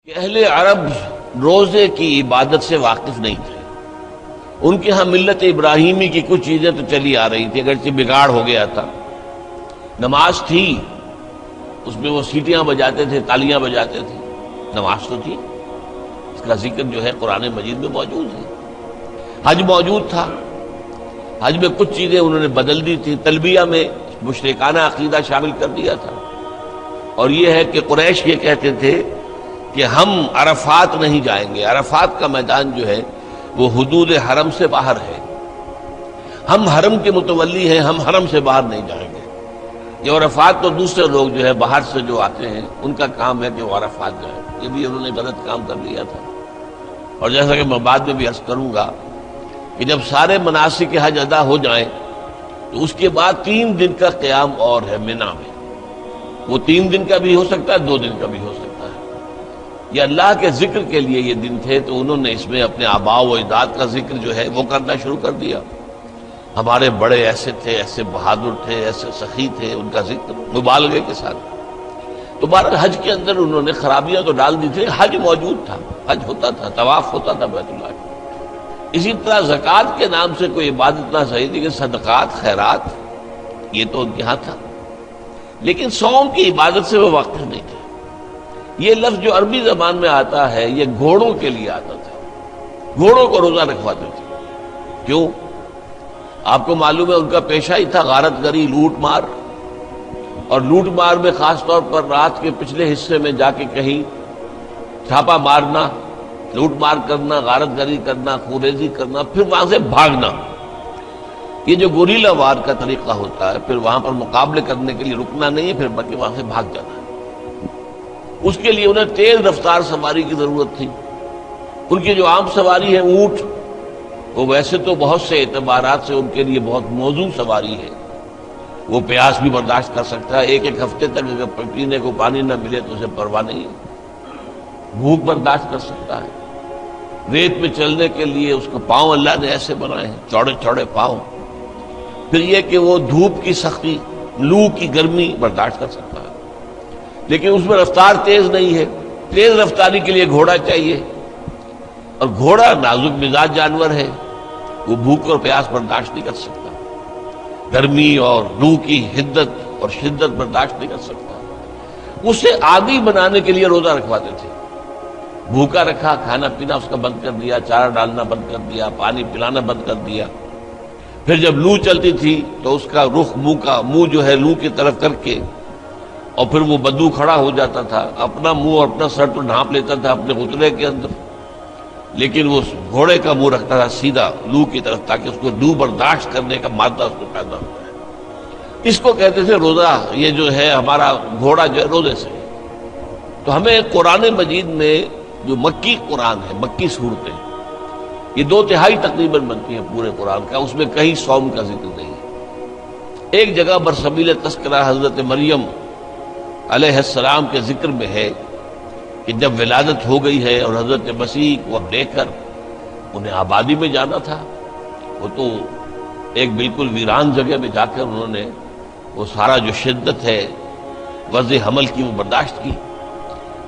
کہ اہل عرب روزے کی عبادت سے واقف نہیں تھے۔ ان کے ہاں ملت ابراہیمی کی کچھ چیزیں تو چلی آ رہی تھی، اگرچہ بگاڑ ہو گیا تھا۔ نماز تھی، اس میں وہ سیٹیاں بجاتے تھے، تالیاں بجاتے تھے، نماز تو تھی، اس کا ذکر جو ہے قرآن مجید میں موجود ہے۔ حج موجود تھا، حج میں کچھ چیزیں انہوں نے بدل دی تھی، تلبیہ میں مشرکانہ عقیدہ شامل کر دیا تھا، اور یہ ہے کہ قریش یہ کہتے تھے کہ ہم عرفات نہیں جائیں گے، عرفات کا میدان جو ہے وہ حدود حرم سے باہر ہے، ہم حرم کے متولی ہیں، ہم حرم سے باہر نہیں جائیں گے۔ یہ عرفات تو دوسرے لوگ جو ہے باہر سے جو آتے ہیں ان کا کام ہے کہ وہ عرفات جائیں، یہ بھی انہوں نے غلط کام کر لیا تھا۔ اور جیسا کہ میں بعد میں بھی عرض کروں گا کہ جب سارے مناسک حج ادا ہو جائیں تو اس کے بعد 3 دن کا قیام اور ہے منی میں، وہ 3 دن کا بھی ہو سکتا ہے، 2 دن کا بھی ہو سکتا ہے۔ یہ اللہ کے ذکر کے لیے یہ دن تھے، تو انہوں نے اس میں اپنے آباء و اجداد کا ذکر جو ہے وہ کرنا شروع کر دیا۔ ہمارے بڑے ایسے تھے، ایسے بہادر تھے، ایسے سخی تھے، ان کا ذکر مبالغے کے ساتھ۔ تو بہرحال حج کے اندر انہوں نے خرابیاں تو ڈال دی تھی، حج موجود تھا، حج ہوتا تھا، طواف ہوتا تھا بیت اللہ کا۔ اسی طرح زکوٰۃ کے نام سے کوئی عبادت نہ صحیح، لیکن صدقات خیرات یہ تو ان کے ہاں تھا، لیکن صوم کی عبادت سے وہ واقف نہیں تھے۔ یہ لفظ جو عربی زبان میں آتا ہے یہ گھوڑوں کے لیے آتا تھا، گھوڑوں کو روزہ رکھواتے تھے۔ کیوں؟ آپ کو معلوم ہے ان کا پیشہ ہی تھا غارت گری، لوٹ مار، اور لوٹ مار میں خاص طور پر رات کے پچھلے حصے میں جا کے کہیں چھاپا مارنا، لوٹ مار کرنا، غارت گری کرنا، خوریزی کرنا، پھر وہاں سے بھاگنا۔ یہ جو گوریلا وار کا طریقہ ہوتا ہے، پھر وہاں پر مقابلے کرنے کے لیے رکنا نہیں ہے، پھر بلکہ وہاں سے بھاگ جانا ہے۔ اس کے لیے انہیں تیز رفتار سواری کی ضرورت تھی۔ ان کی جو عام سواری ہے اونٹ، وہ ویسے تو بہت سے اعتبارات سے ان کے لیے بہت موزوں سواری ہے، وہ پیاس بھی برداشت کر سکتا ہے، ایک ہفتے تک اگر پینے کو پانی نہ ملے تو اسے پرواہ نہیں ہے، بھوک برداشت کر سکتا ہے۔ ریت میں چلنے کے لیے اس کو پاؤں اللہ نے ایسے بنائے ہیں، چوڑے چوڑے پاؤں۔ پھر یہ کہ وہ دھوپ کی سختی، لو کی گرمی برداشت کر سکتا ہے، لیکن اس میں رفتار تیز نہیں ہے۔ تیز رفتاری کے لیے گھوڑا چاہیے، اور گھوڑا نازک مزاج جانور ہے، وہ بھوک اور پیاس برداشت نہیں کر سکتا، گرمی اور لو کی حدت اور شدت برداشت نہیں کر سکتا۔ اسے عادی بنانے کے لیے روزہ رکھواتے تھے، بھوکا رکھا، کھانا پینا اس کا بند کر دیا، چارہ ڈالنا بند کر دیا، پانی پلانا بند کر دیا۔ پھر جب لو چلتی تھی تو اس کا رخ منہ جو ہے لو کی طرف کر کے، اور پھر وہ بدو کھڑا ہو جاتا تھا، اپنا منہ اور اپنا سر تو ڈھانپ لیتا تھا اپنے غترے کے اندر، لیکن وہ گھوڑے کا منہ رکھتا تھا سیدھا لو کی طرف، تاکہ اس کو لو برداشت کرنے کا مادہ اس کو پیدا ہو جائے۔ اس کو کہتے تھے روزہ، یہ جو ہے ہمارا گھوڑا جو ہے روزے سے۔ تو ہمیں قرآن مجید میں جو مکی قرآن ہے، مکی صورتیں، یہ 2/3 تقریباً بنتی ہیں پورے قرآن کا، اس میں کہیں صوم کا ذکر نہیں ہے۔ ایک جگہ برسبیل تذکرہ حضرت مریم علیہ السلام کے ذکر میں ہے کہ جب ولادت ہو گئی ہے اور حضرت مسیح کو اب لے کر انہیں آبادی میں جانا تھا، وہ تو ایک بالکل ویران جگہ میں جا کر انہوں نے وہ سارا جو شدت ہے وضع حمل کی وہ برداشت کی،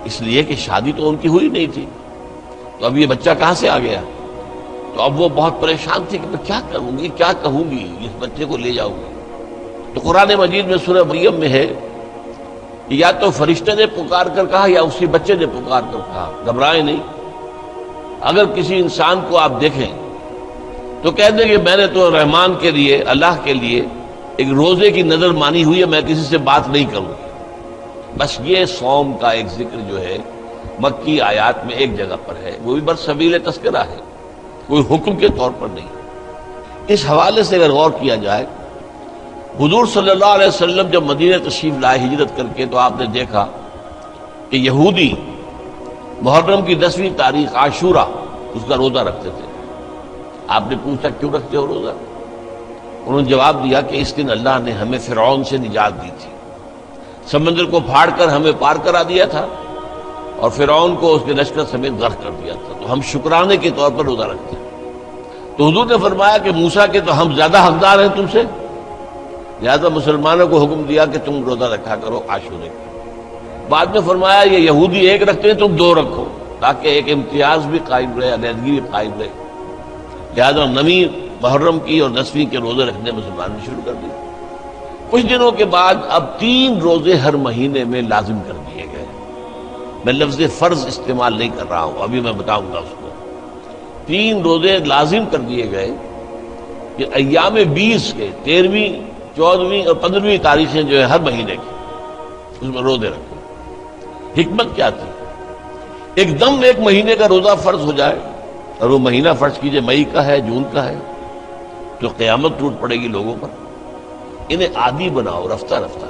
اس لیے کہ شادی تو ان کی ہوئی نہیں تھی، تو اب یہ بچہ کہاں سے آ گیا؟ تو اب وہ بہت پریشان تھی کہ میں کیا کروں گی، کیا کہوں گی، اس بچے کو لے جاؤں گی۔ تو قرآن مجید میں سورہ مریم میں ہے کہ یا تو فرشتے نے پکار کر کہا یا اسی بچے نے پکار کر کہا، گھبرائیں نہیں۔ اگر کسی انسان کو آپ دیکھیں تو کہہ دیں کہ میں نے تو رحمان کے لیے، اللہ کے لیے ایک روزے کی نظر مانی ہوئی ہے، میں کسی سے بات نہیں کروں۔ بس یہ صوم کا ایک ذکر جو ہے مکی آیات میں ایک جگہ پر ہے، وہ بھی برسبیل تذکرہ ہے، کوئی حکم کے طور پر نہیں۔ اس حوالے سے اگر غور کیا جائے، حضور صلی اللہ علیہ وسلم جب مدینہ تشریف لائے ہجرت کر کے، تو آپ نے دیکھا کہ یہودی محرم کی 10ویں تاریخ عاشورہ اس کا روزہ رکھتے تھے۔ آپ نے پوچھا کیوں رکھتے ہو روزہ؟ انہوں نے جواب دیا کہ اس دن اللہ نے ہمیں فرعون سے نجات دی تھی، سمندر کو پھاڑ کر ہمیں پار کرا دیا تھا، اور فرعون کو اس کے لشکر سمیت غرق کر دیا تھا، تو ہم شکرانے کے طور پر روزہ رکھتے ہیں۔ تو حضور نے فرمایا کہ موسیٰ کے تو ہم زیادہ حقدار ہیں تم سے، لہذا مسلمانوں کو حکم دیا کہ تم روزہ رکھا کرو عاشورے کا۔ بعد میں فرمایا یہ یہودی ایک رکھتے ہیں تم 2 رکھو، تاکہ ایک امتیاز بھی قائم رہے، علیحدگی بھی قائم رہے۔ لہٰذا 9ویں محرم کی اور 10ویں کے روزے رکھنے مسلمان نے شروع کر دیے۔ کچھ دنوں کے بعد اب 3 روزے ہر مہینے میں لازم کر دیے گئے۔ میں لفظ فرض استعمال نہیں کر رہا ہوں، ابھی میں بتاؤں گا اس کو۔ 3 روزے لازم کر دیے گئے کہ ایام 20 کے 13ویں 14ویں اور 15ویں تاریخیں جو ہے ہر مہینے کی، اس میں روزے رکھے۔ حکمت کیا تھی؟ ایک دم ایک مہینے کا روزہ فرض ہو جائے، اور وہ مہینہ فرض کیجئے مئی کا ہے، جون کا ہے، تو قیامت ٹوٹ پڑے گی لوگوں پر۔ انہیں عادی بناؤ رفتہ رفتہ۔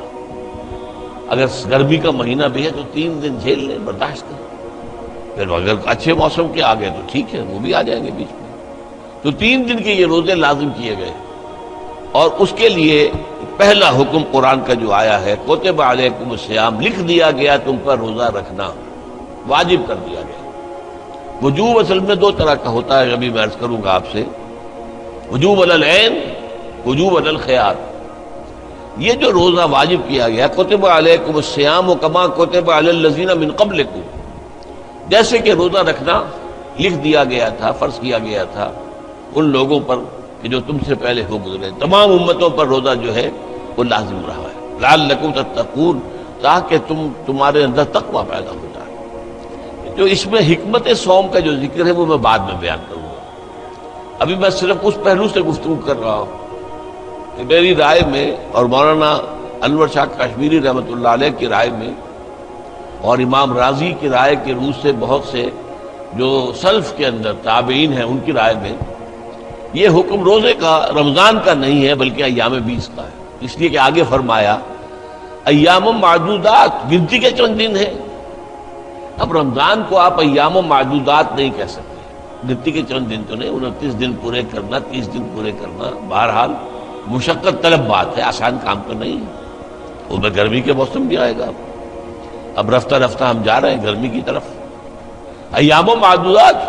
اگر گرمی کا مہینہ بھی ہے تو 3 دن جھیل لیں، برداشت کریں، پھر اگر اچھے موسم کے آ گئے تو ٹھیک ہے، وہ بھی آ جائیں گے بیچ میں۔ تو 3 دن کے یہ روزے لازم کیے گئے، اور اس کے لیے پہلا حکم قرآن کا جو آیا ہے کتب علیکم الصیام، لکھ دیا گیا تم پر روزہ رکھنا، واجب کر دیا گیا۔ وجوب اصل میں 2 طرح کا ہوتا ہے، ابھی میں عرض کروں گا آپ سے۔ وجوب علی العین، وجوب علی الخیار۔ یہ جو روزہ واجب کیا گیا کتب علیکم الصیام کما کتب علی الذین من قبلکم، جیسے کہ روزہ رکھنا لکھ دیا گیا تھا، فرض کیا گیا تھا ان لوگوں پر کہ جو تم سے پہلے ہو گزرے، تمام امتوں پر روزہ جو ہے وہ لازم رہا ہے، لعلکم تتقون، تاکہ تمہارے اندر تقویٰ پیدا ہو جائے۔ جو اس میں حکمت صوم کا جو ذکر ہے وہ میں بعد میں بیان کروں گا، ابھی میں صرف اس پہلو سے گفتگو کر رہا ہوں کہ میری رائے میں اور مولانا انور شاہ کشمیری رحمۃ اللہ علیہ کی رائے میں اور امام راضی کی رائے کے روح سے بہت سے جو سلف کے اندر تابعین ہیں ان کی رائے میں یہ حکم روزے کا رمضان کا نہیں ہے بلکہ ایام 20 کا ہے، اس لیے کہ آگے فرمایا ایام معدودات، گنتی کے چند دن ہیں۔ اب رمضان کو آپ ایام معدودات نہیں کہہ سکتے، گنتی کے چند دن تو نہیں، 29 دن پورے کرنا، 30 دن پورے کرنا، بہرحال مشقت طلب بات ہے، آسان کام تو نہیں ہے۔ وہ میں گرمی کے موسم بھی آئے گا، اب رفتہ رفتہ ہم جا رہے ہیں گرمی کی طرف۔ ایام و معدودات،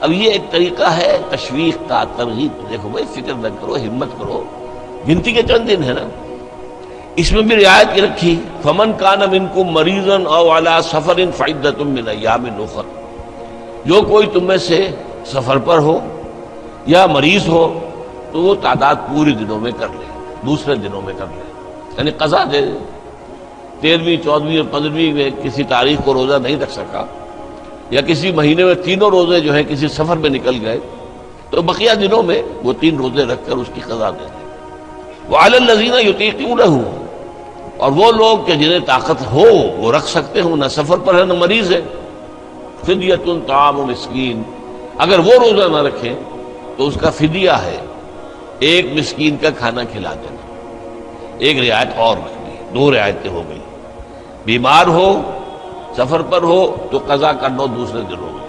اب یہ ایک طریقہ ہے تشویق کا، ترغیب، دیکھو بھائی فکر نہ کرو، ہمت کرو، گنتی کے چند دن ہے نا۔ اس میں بھی رعایت کی رکھی، فمن کان منکم مریضا او علی سفر فعدۃ من ایام اخر، جو کوئی تم میں سے سفر پر ہو یا مریض ہو تو وہ تعداد پورے دنوں میں کر لے، دوسرے دنوں میں کر لے، یعنی قضا دے۔ 13ویں 14ویں اور 15ویں میں کسی تاریخ کو روزہ نہیں رکھ سکا، یا کسی مہینے میں 3 روزے جو ہیں کسی سفر میں نکل گئے، تو بقیہ دنوں میں وہ 3 روزے رکھ کر اس کی قضا دے دیں۔ وعلی الذین یطیقونہ، اور وہ لوگ کہ جنہیں طاقت ہو وہ رکھ سکتے ہوں، نہ سفر پر ہے نہ مریض ہے، فدیۃ طعام مسکین، اگر وہ روزہ نہ رکھیں تو اس کا فدیہ ہے 1 مسکین کا کھانا کھلا دینا۔ ایک رعایت اور رکھنی، 2 رعایتیں ہو گئی، بیمار ہو، سفر پر ہو تو قضا کرنا دوسرے دنوں میں،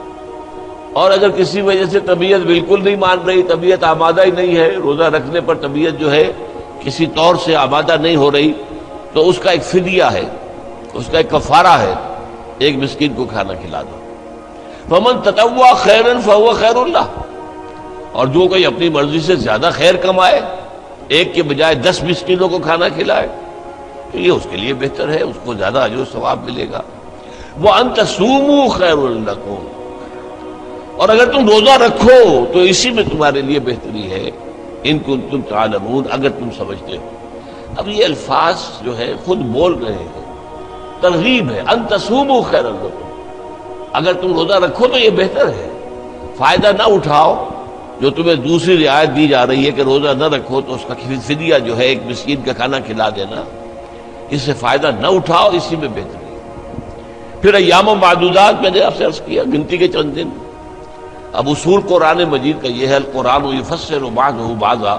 اور اگر کسی وجہ سے طبیعت بالکل نہیں مان رہی، طبیعت آمادہ ہی نہیں ہے، روزہ رکھنے پر طبیعت جو ہے کسی طور سے آمادہ نہیں ہو رہی، تو اس کا ایک فدیہ ہے، اس کا ایک کفارہ ہے، 1 مسکین کو کھانا کھلا دو۔ فمن تطوع خیرا فهو خیر اللہ، اور جو کوئی اپنی مرضی سے زیادہ خیر کمائے، 1 کے بجائے 10 مسکینوں کو کھانا کھلائے، تو یہ اس کے لیے بہتر ہے، اس کو زیادہ اجر و ثواب ملے گا۔ وَأَن تَصُومُوا خَيْرٌ لَكُمْ، اور اگر تم روزہ رکھو تو اسی میں تمہارے لیے بہتری ہے، ان کنتم تعلمون، اگر تم سمجھتے ہو۔ اب یہ الفاظ جو ہے خود بول رہے ہیں، ترغیب ہے، ان تصوموا خیر لکم، اگر تم روزہ رکھو تو یہ بہتر ہے، فائدہ نہ اٹھاؤ جو تمہیں دوسری رعایت دی جا رہی ہے کہ روزہ نہ رکھو تو اس کا فدیہ جو ہے 1 مسکین کا کھانا کھلا دینا، اس سے فائدہ نہ اٹھاؤ، اسی میں بہتری ہے۔ پھر ایام و معدودات میں نے آپ سے عرض کیا، گنتی کے چند دن۔ اب اصول قرآن مجید کا یہ ہے، القرآن یفسر بعضہ بعضا،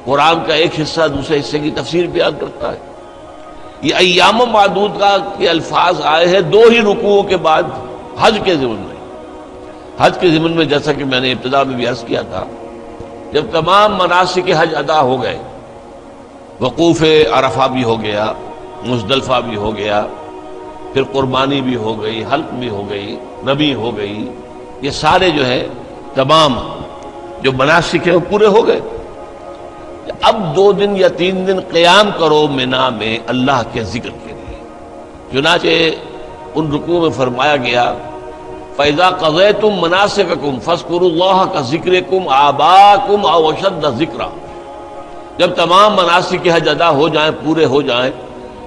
قرآن کا ایک حصہ دوسرے حصے کی تفسیر بیان کرتا ہے۔ یہ ایام معدود کے الفاظ آئے ہیں 2 ہی رکوعوں کے بعد حج کے ضمن میں۔ حج کے ضمن میں جیسا کہ میں نے ابتدا میں بھی عرض کیا تھا، جب تمام مناسک حج ادا ہو گئے، وقوف عرفہ بھی ہو گیا، مزدلفہ بھی ہو گیا، پھر قربانی بھی ہو گئی، حلق بھی ہو گئی، رمی ہو گئی، یہ سارے جو ہے تمام جو مناسک ہیں وہ پورے ہو گئے۔ اب 2 دن یا 3 دن قیام کرو مینا میں اللہ کے ذکر کے لیے، چنانچہ ان رکوع میں فرمایا گیا فَإِذَا قَضَيْتُم مَّنَاسِكَكُمْ فَاذْكُرُوا اللَّهَ كَذِكْرِكُمْ آبَاءَكُمْ أَوْ أَشَدَّ ذِكْرًا، جب تمام مناسک کے حج ادا ہو جائیں، پورے ہو جائیں،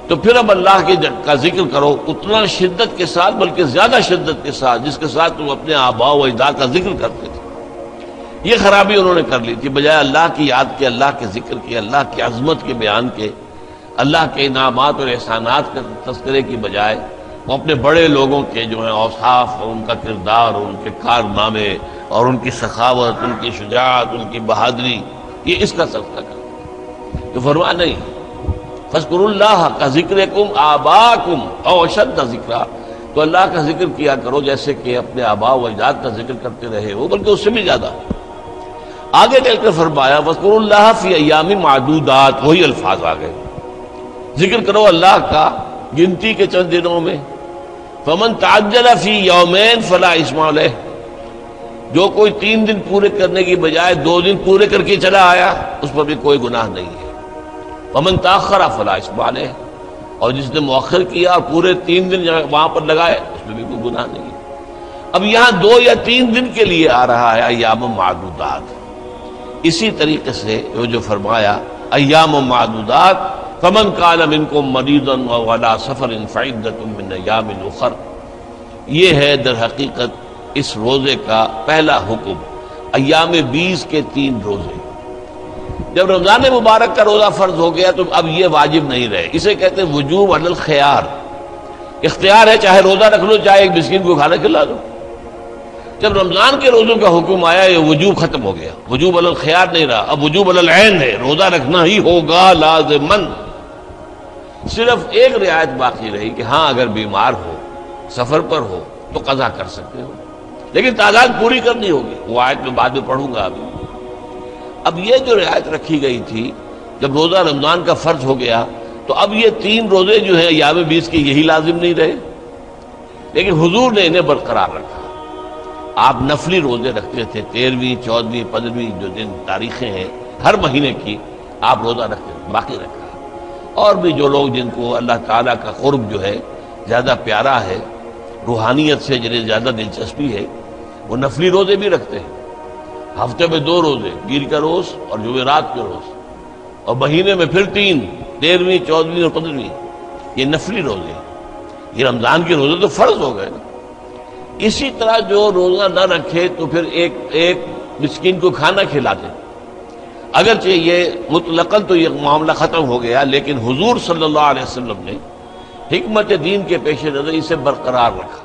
تو پھر اب اللہ کا ذکر کرو اتنا شدت کے ساتھ، بلکہ زیادہ شدت کے ساتھ جس کے ساتھ تم اپنے آباء و اجداد کا ذکر کرتے تھے۔ یہ خرابی انہوں نے کر لی تھی، بجائے اللہ کی یاد کے، اللہ کے ذکر کے، اللہ کی عظمت کے بیان کے، اللہ کے انعامات اور احسانات کے تذکرے کی بجائے وہ اپنے بڑے لوگوں کے جو ہیں اوصاف اور ان کا کردار اور ان کے کارنامے اور ان کی سخاوت، ان کی شجاعت، ان کی بہادری، یہ اس کا تذکرہ کرتے۔ تو فرمایا نہیں، فاذکروا اللہ کذکرکم آباءکم او اشد ذکرا، تو اللہ کا ذکر کیا کرو جیسے کہ اپنے آباء و اجداد کا ذکر کرتے رہے ہو، بلکہ اس سے بھی زیادہ۔ آگے چل کر فرمایا فاذکروا اللہ فی ایام معدودات، وہی الفاظ آ گئے، ذکر کرو اللہ کا گنتی کے چند دنوں میں۔ فمن تعجل فی یومین فلا اثم علیہ، جو کوئی 3 دن پورے کرنے کی بجائے 2 دن پورے کر کے چلا آیا، اس پر بھی کوئی گناہ نہیں ہے۔ ومن تاخر فلا اثم علیہ، اور جس نے مؤخر کیا اور پورے 3 دن وہاں پر لگائے، اس میں بھی کوئی گناہ نہیں ہے۔ اب یہاں 2 یا 3 دن کے لیے آ رہا ہے ایام معدودات، اسی طریقے سے وہ جو فرمایا ایام معدودات فمن کان منکم مریضا او علی سفر فعدۃ من ایام اخر، یہ ہے در حقیقت اس روزے کا پہلا حکم، ایام 20 کے 3 روزے۔ جب رمضان مبارک کا روزہ فرض ہو گیا تو اب یہ واجب نہیں رہے، اسے کہتے ہیں وجوب علی الخیار، اختیار ہے، چاہے روزہ رکھ لو، چاہے ایک مسکین کو کھانا کھلا دو۔ جب رمضان کے روزوں کا حکم آیا یہ وجوب ختم ہو گیا، وجوب علی الخیار نہیں رہا، اب وجوب علی العین ہے، روزہ رکھنا ہی ہوگا لازماً۔ صرف ایک رعایت باقی رہی کہ ہاں اگر بیمار ہو، سفر پر ہو تو قضا کر سکتے ہو، لیکن تعداد پوری کرنی ہوگی، وہ آیت میں بعد میں پڑھوں گا ابھی۔ اب یہ جو رعایت رکھی گئی تھی جب روزہ رمضان کا فرض ہو گیا تو اب یہ 3 روزے جو ہیں ایام 20 کے یہی لازم نہیں رہے، لیکن حضور نے انہیں برقرار رکھا۔ آپ نفلی روزے رکھتے تھے، 13ویں، 14ویں، 15ویں جو دن تاریخیں ہیں ہر مہینے کی آپ روزہ رکھتے تھے، باقی رکھا۔ اور بھی جو لوگ جن کو اللہ تعالیٰ کا قرب جو ہے زیادہ پیارا ہے، روحانیت سے جنہیں زیادہ دلچسپی ہے، وہ نفلی روزے بھی رکھتے ہیں، ہفتے میں 2 روزے، پیر کا روز اور جمعرات کے روز، اور مہینے میں پھر 3، 13ویں، 14ویں اور 15ویں، یہ نفلی روزے۔ یہ رمضان کے روزے تو فرض ہو گئے نا۔ اسی طرح جو روزہ نہ رکھے تو پھر ایک مسکین کو کھانا کھلاتے، اگرچہ یہ مطلقاً تو یہ معاملہ ختم ہو گیا، لیکن حضور صلی اللہ علیہ وسلم نے حکمت دین کے پیش نظر اسے برقرار رکھا۔